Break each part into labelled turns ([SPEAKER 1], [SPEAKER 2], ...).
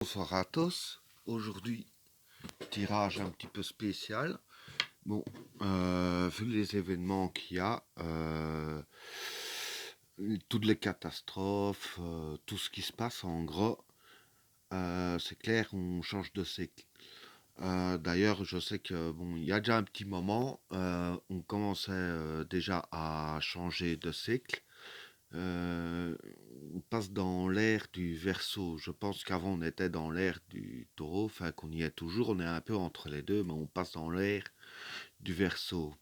[SPEAKER 1] Bonsoir à tous. Aujourd'hui, tirage un petit peu spécial. Bon, vu les événements qu'il y a, toutes les catastrophes, tout ce qui se passe, en gros, c'est clair, on change de cycle. D'ailleurs, je sais que bon, il y a déjà un petit moment, on commençait déjà à changer de cycle. Euh, on passe dans l'ère du Verseau. Je pense qu'avant on était dans l'ère du Taureau, enfin qu'on y est toujours, on est un peu entre les deux, mais on passe dans l'ère du Verseau.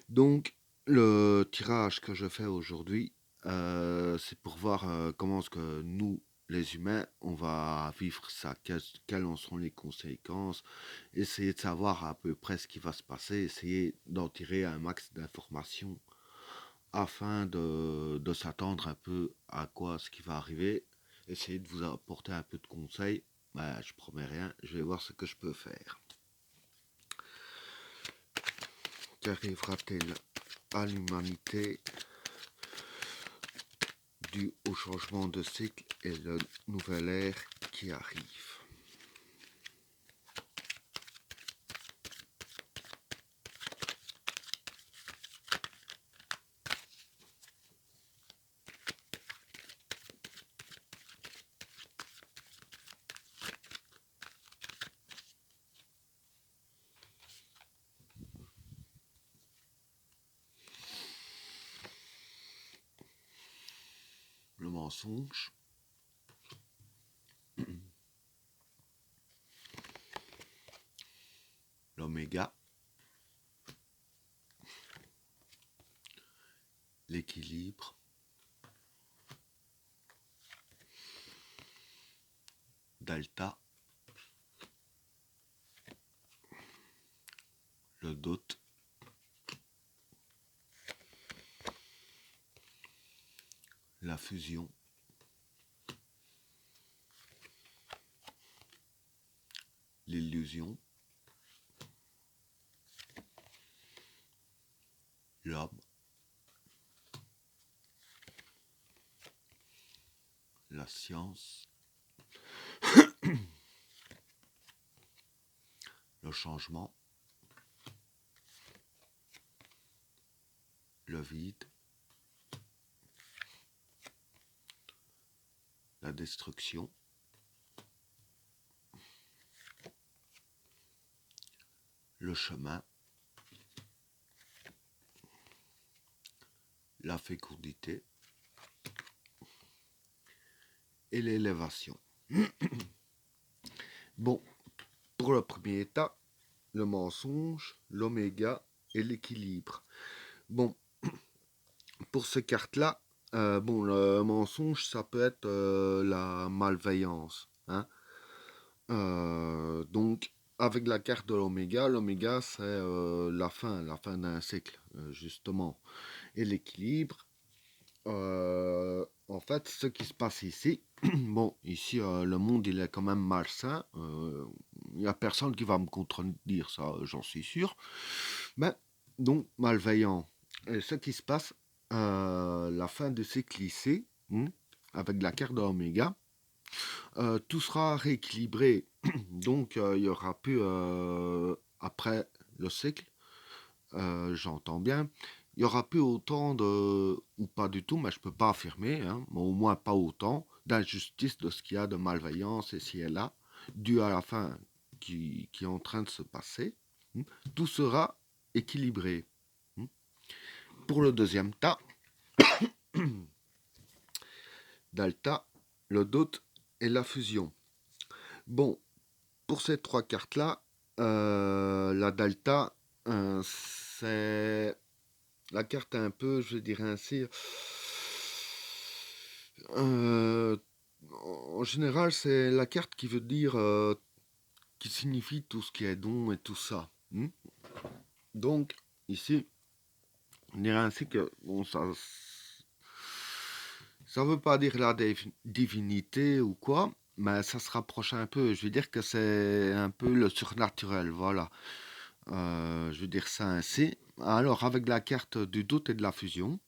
[SPEAKER 1] Donc le tirage que je fais aujourd'hui, c'est pour voir comment est-ce que nous, les humains, on va vivre ça, quelles en seront les conséquences, essayer de savoir à peu près ce qui va se passer, essayer d'en tirer un max d'informations afin de s'attendre un peu à quoi ce qui va arriver, essayer de vous apporter un peu de conseils. Bah, je promets rien, je vais voir ce que je peux faire. Qu'arrivera-t-il à l'humanité dû au changement de cycle et la nouvelle ère qui arrive? Le mensonge, l'oméga, l'équilibre, delta, le doute, la fusion, l'illusion, l'homme, la science, le changement, le vide, la destruction, le chemin, la fécondité et l'élévation. Bon, pour le premier état, le mensonge, l'oméga et l'équilibre. Bon, pour ces cartes-là, bon, le mensonge, ça peut être la malveillance. Hein. Donc, avec la carte de l'oméga, c'est la fin d'un cycle, justement. Et l'équilibre, en fait, ce qui se passe ici, bon, ici, le monde, il est quand même malsain. Il n'y a personne qui va me contredire ça, j'en suis sûr. Mais, donc, malveillant. Et ce qui se passe, la fin de cycle ici, avec la carte de l'oméga, tout sera rééquilibré. Donc, il y aura plus, après le cycle, j'entends bien, il y aura plus autant de, ou pas du tout, mais je peux pas affirmer, hein, mais au moins pas autant, d'injustice de ce qu'il y a de malveillance ici et là, dû à la fin qui est en train de se passer. Tout sera équilibré. Pour le deuxième tas, delta, le doute et la fusion. Bon, pour ces trois cartes-là, la delta, c'est la carte un peu, je dirais ainsi. euh, En général, c'est la carte qui veut dire, qui signifie tout ce qui est don et tout ça. Donc, ici, on dirait ainsi que, bon, ça veut pas dire la divinité ou quoi, mais ça se rapproche un peu. Je veux dire que c'est un peu le surnaturel, voilà. Je veux dire ça ainsi. Alors, avec la carte du doute et de la fusion,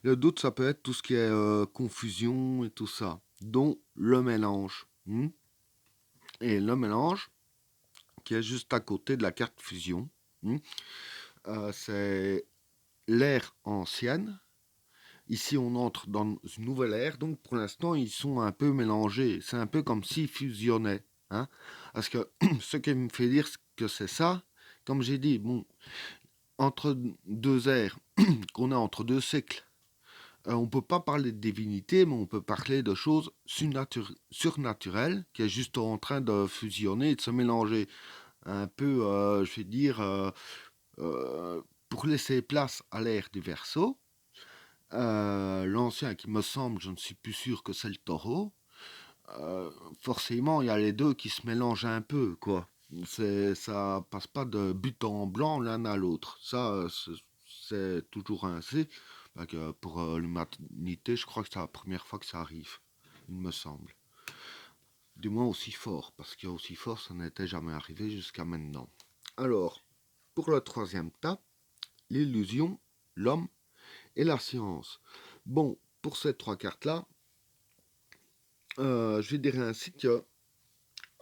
[SPEAKER 1] le doute, ça peut être tout ce qui est confusion et tout ça, dont le mélange. et le mélange qui est juste à côté de la carte fusion. Hmm. C'est l'ère ancienne. Ici, on entre dans une nouvelle ère, donc pour l'instant, ils sont un peu mélangés. C'est un peu comme s'ils fusionnaient. Hein. Parce que ce qui me fait dire que c'est ça, comme j'ai dit, bon, entre deux ères, qu'on a entre deux siècles, on ne peut pas parler de divinité, mais on peut parler de choses surnaturelles qui est juste en train de fusionner et de se mélanger. Un peu, je vais dire, euh, pour laisser place à l'ère du Verseau. L'ancien qui me semble, je ne suis plus sûr que c'est le taureau. Euh, Forcément, il y a les deux qui se mélangent un peu, quoi. Ça passe pas de but en blanc l'un à l'autre. Ça, c'est toujours ainsi. Pour l'humanité, je crois que c'est la première fois que ça arrive, il me semble. Du moins aussi fort, parce qu'aussi fort, ça n'était jamais arrivé jusqu'à maintenant. Alors, pour le troisième tas, l'illusion, l'homme et la science. Bon, pour ces trois cartes-là, je dirais ainsi que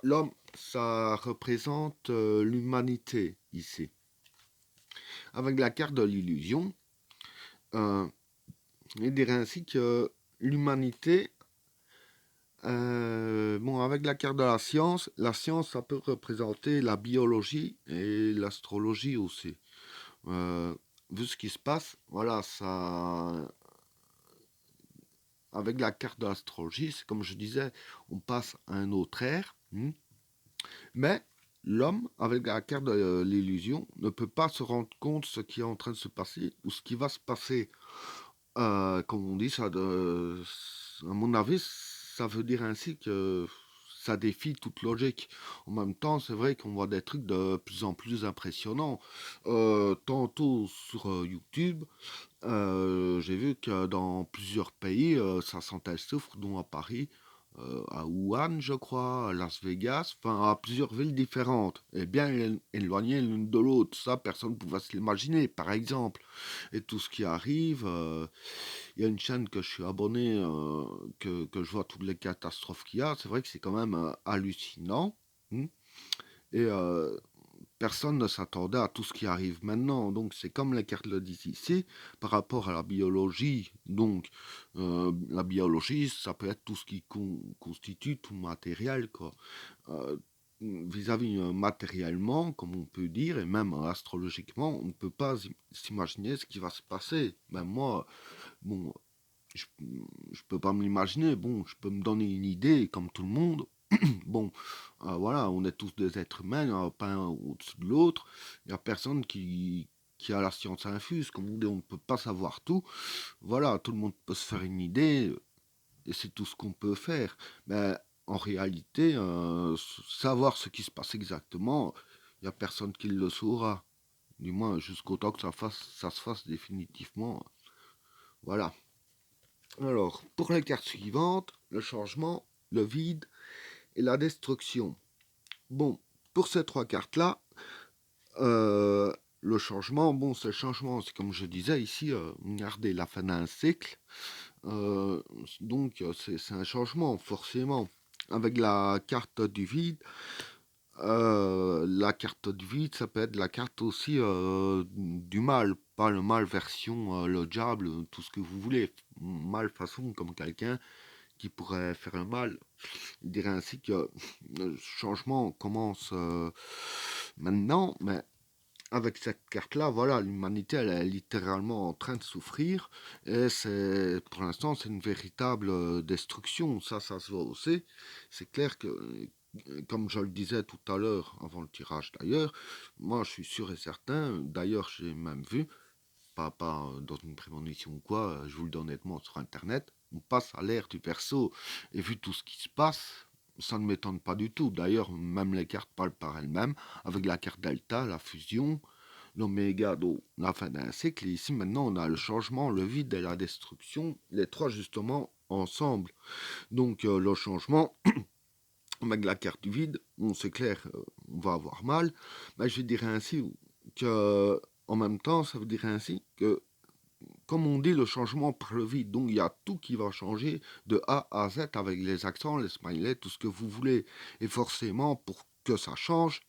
[SPEAKER 1] l'homme, ça représente l'humanité ici. Avec la carte de l'illusion, euh, je dirais ainsi que l'humanité, bon, avec la carte de la science, ça peut représenter la biologie et l'astrologie aussi. Euh, Vu ce qui se passe, voilà, ça, avec la carte de l'astrologie, c'est comme je disais, on passe à un autre ère. Mais l'homme, avec la carte de l'illusion, ne peut pas se rendre compte de ce qui est en train de se passer ou ce qui va se passer. Comme on dit, à mon avis, ça veut dire ainsi que ça défie toute logique. En même temps, c'est vrai qu'on voit des trucs de plus en plus impressionnants. Tantôt sur YouTube, j'ai vu que dans plusieurs pays, ça sentait souffre, dont à Paris, à Wuhan, je crois, à Las Vegas, enfin à plusieurs villes différentes, et bien éloignées l'une de l'autre. Ça, personne ne pouvait se l'imaginer, par exemple. Et tout ce qui arrive, il y a une chaîne que je suis abonné, que je vois toutes les catastrophes qu'il y a. C'est vrai que c'est quand même hallucinant. Hmm. Et personne ne s'attendait à tout ce qui arrive maintenant. Donc c'est comme les cartes le disent ici, par rapport à la biologie. Donc la biologie, ça peut être tout ce qui constitue tout matériel, quoi. Euh, Vis-à-vis matériellement, comme on peut dire, et même astrologiquement, on ne peut pas s'imaginer ce qui va se passer. Même moi, bon, je, je peux pas me l'imaginer. Bon, je peux me donner une idée, comme tout le monde. Bon, voilà, on est tous des êtres humains, pas un au-dessus de l'autre. Il n'y a personne qui a la science infuse. Comme on dit, on ne peut pas savoir tout. Voilà, tout le monde peut se faire une idée, et c'est tout ce qu'on peut faire. Mais en réalité, savoir ce qui se passe exactement, il n'y a personne qui le saura. Du moins, jusqu'au temps que ça se fasse définitivement. Voilà. Alors, pour les cartes suivantes, le changement, le vide et la destruction. Bon, pour ces trois cartes-là, le changement, bon, c'est le changement, c'est comme je disais ici, regardez la fin d'un cycle, donc c'est un changement, forcément. Avec la carte du vide, la carte du vide, ça peut être la carte aussi du mal, pas le mal version le diable, tout ce que vous voulez, mal façon comme quelqu'un qui pourrait faire le mal. Je dirais ainsi que le changement commence maintenant, mais avec cette carte-là, voilà, l'humanité, elle est littéralement en train de souffrir, et c'est, pour l'instant, c'est une véritable destruction, ça se voit aussi. C'est clair que, comme je le disais tout à l'heure, avant le tirage d'ailleurs, moi je suis sûr et certain, d'ailleurs j'ai même vu, pas dans une prémonition ou quoi, je vous le dis honnêtement sur internet, on passe à l'ère du Verseau, et vu tout ce qui se passe, ça ne m'étonne pas du tout. D'ailleurs, même les cartes parlent par elles-mêmes, avec la carte Delta, la fusion, l'Oméga, donc la fin d'un cycle, et ici maintenant on a le changement, le vide et la destruction, les trois justement ensemble. Donc le changement, avec la carte du vide, bon c'est clair, on va avoir mal, mais je dirais ainsi que en même temps, ça veut dire ainsi que comme on dit, le changement par le vide. Donc il y a tout qui va changer de A à Z avec les accents, les smileys, tout ce que vous voulez. Et forcément, pour que ça change,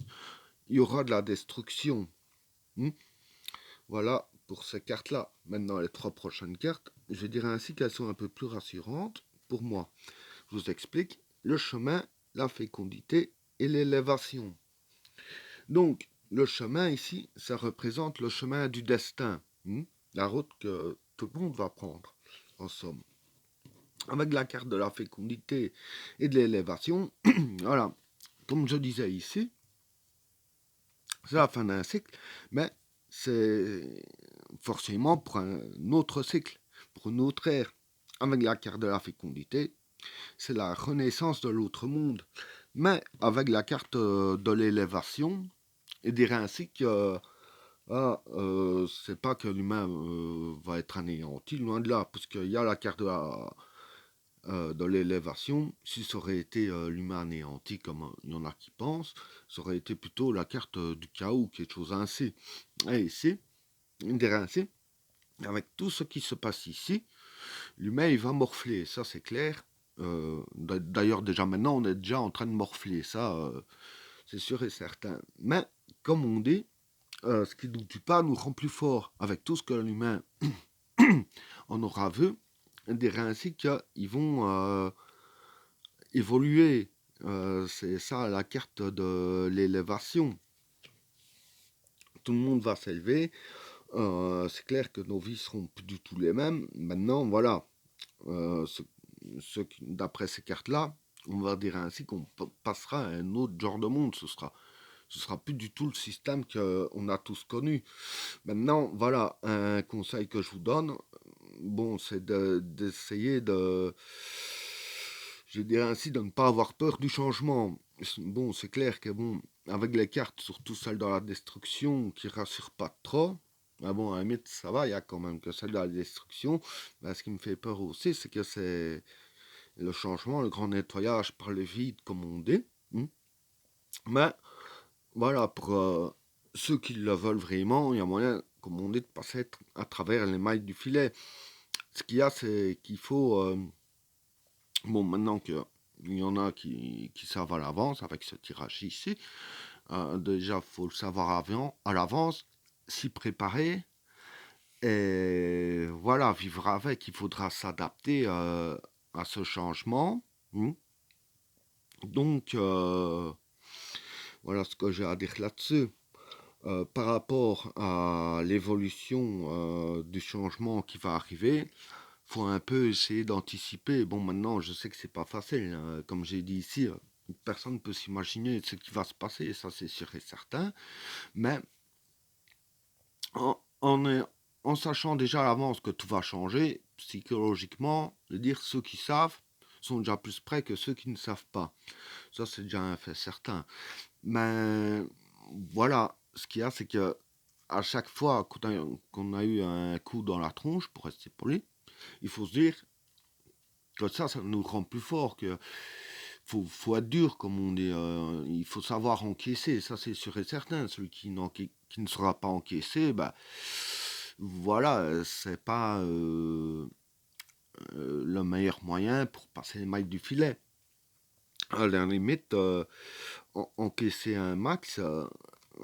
[SPEAKER 1] il y aura de la destruction. Hmm. Voilà pour ces cartes-là. Maintenant, les 3 prochaines cartes, je dirais ainsi qu'elles sont un peu plus rassurantes pour moi. Je vous explique. Le chemin, la fécondité et l'élévation. Donc, le chemin ici, ça représente le chemin du destin. La route que tout le monde va prendre, en somme. Avec la carte de la fécondité et de l'élévation, voilà, comme je disais ici, c'est la fin d'un cycle, mais c'est forcément pour un autre cycle, pour une autre ère. Avec la carte de la fécondité, c'est la renaissance de l'autre monde. Mais avec la carte de l'élévation, il dirait ainsi que c'est pas que l'humain va être anéanti, loin de là, parce qu'il y a la carte de l'élévation. Si ça aurait été l'humain anéanti, comme il y en a qui pensent, ça aurait été plutôt la carte du chaos, quelque chose ainsi. Et ici, il dirait ainsi, avec tout ce qui se passe ici, l'humain il va morfler, ça c'est clair. D'ailleurs déjà maintenant on est déjà en train de morfler, ça c'est sûr et certain. Mais comme on dit, ce qui ne nous tue pas nous rend plus fort. Avec tout ce que l'humain en aura vu, on dirait ainsi qu'ils vont évoluer. C'est ça la carte de l'élévation. Tout le monde va s'élever. C'est clair que nos vies seront plus du tout les mêmes. Maintenant, voilà. D'après ces cartes-là, on va dire ainsi qu'on passera à un autre genre de monde. Ce sera plus du tout le système qu'on a tous connu. Maintenant, voilà, un conseil que je vous donne, bon, c'est d'essayer je dirais ainsi, de ne pas avoir peur du changement. Bon, c'est clair que, bon, avec les cartes, surtout celle de la destruction, qui rassure pas trop, ah bon, à la limite, ça va, il y a quand même que celle de la destruction. Mais ce qui me fait peur aussi, c'est que c'est le changement, le grand nettoyage par le vide, comme on dit. Mais voilà, pour ceux qui le veulent vraiment, il y a moyen, comme on dit, de passer à travers les mailles du filet. Ce qu'il y a, c'est qu'il faut... bon, maintenant qu'il y en a qui savent à l'avance, avec ce tirage ici, déjà, il faut le savoir à l'avance, s'y préparer, et voilà, vivre avec. Il faudra s'adapter à ce changement. Donc, voilà ce que j'ai à dire là-dessus. Par rapport à l'évolution du changement qui va arriver, faut un peu essayer d'anticiper. Bon, maintenant, je sais que c'est pas facile, hein. Comme j'ai dit ici, personne ne peut s'imaginer ce qui va se passer, ça c'est sûr et certain. Mais en sachant déjà à l'avance que tout va changer, psychologiquement, de dire ceux qui savent sont déjà plus près que ceux qui ne savent pas. Ça, c'est déjà un fait certain. Mais voilà, ce qu'il y a, c'est que à chaque fois qu'on a eu un coup dans la tronche, pour rester poli, il faut se dire que ça nous rend plus fort, que faut être dur, comme on dit. Il faut savoir encaisser, ça c'est sûr et certain. Celui qui ne sera pas encaissé, bah, voilà, c'est pas le meilleur moyen pour passer les mailles du filet. À la limite, encaisser un max,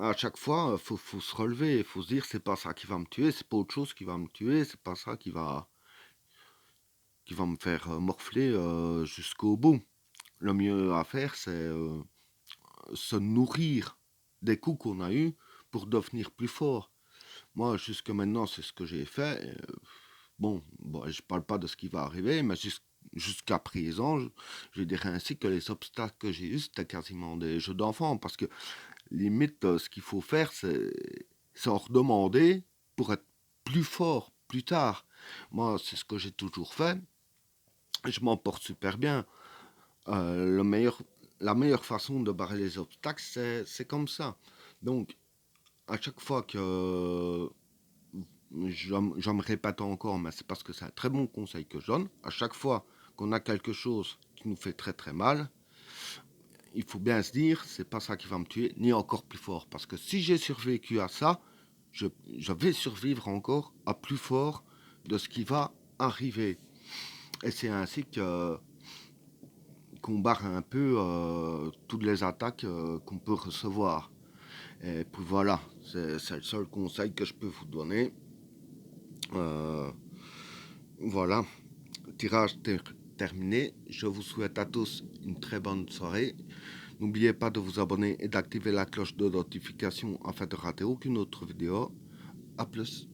[SPEAKER 1] à chaque fois, faut se relever, il faut se dire c'est pas ça qui va me tuer, c'est pas autre chose qui va me tuer, c'est pas ça qui va me faire morfler jusqu'au bout. Le mieux à faire, c'est se nourrir des coups qu'on a eus pour devenir plus fort. Moi, jusque maintenant, c'est ce que j'ai fait. Bon, je parle pas de ce qui va arriver, mais jusqu'à présent, je dirais ainsi que les obstacles que j'ai eus, c'était quasiment des jeux d'enfants, parce que limite, ce qu'il faut faire, c'est en redemander pour être plus fort plus tard. Moi, c'est ce que j'ai toujours fait. Je m'en porte super bien. La meilleure façon de barrer les obstacles, c'est comme ça. Donc, à chaque fois que j'en me répète encore, mais c'est parce que c'est un très bon conseil que je donne. À chaque fois qu'on a quelque chose qui nous fait très très mal, il faut bien se dire, c'est pas ça qui va me tuer, ni encore plus fort. Parce que si j'ai survécu à ça, je vais survivre encore à plus fort de ce qui va arriver. Et c'est ainsi que qu'on barre un peu toutes les attaques qu'on peut recevoir. Et puis voilà, c'est le seul conseil que je peux vous donner. Euh, voilà, tirage terminé. Je vous souhaite à tous une très bonne soirée. N'oubliez pas de vous abonner et d'activer la cloche de notification afin de rater aucune autre vidéo. A plus.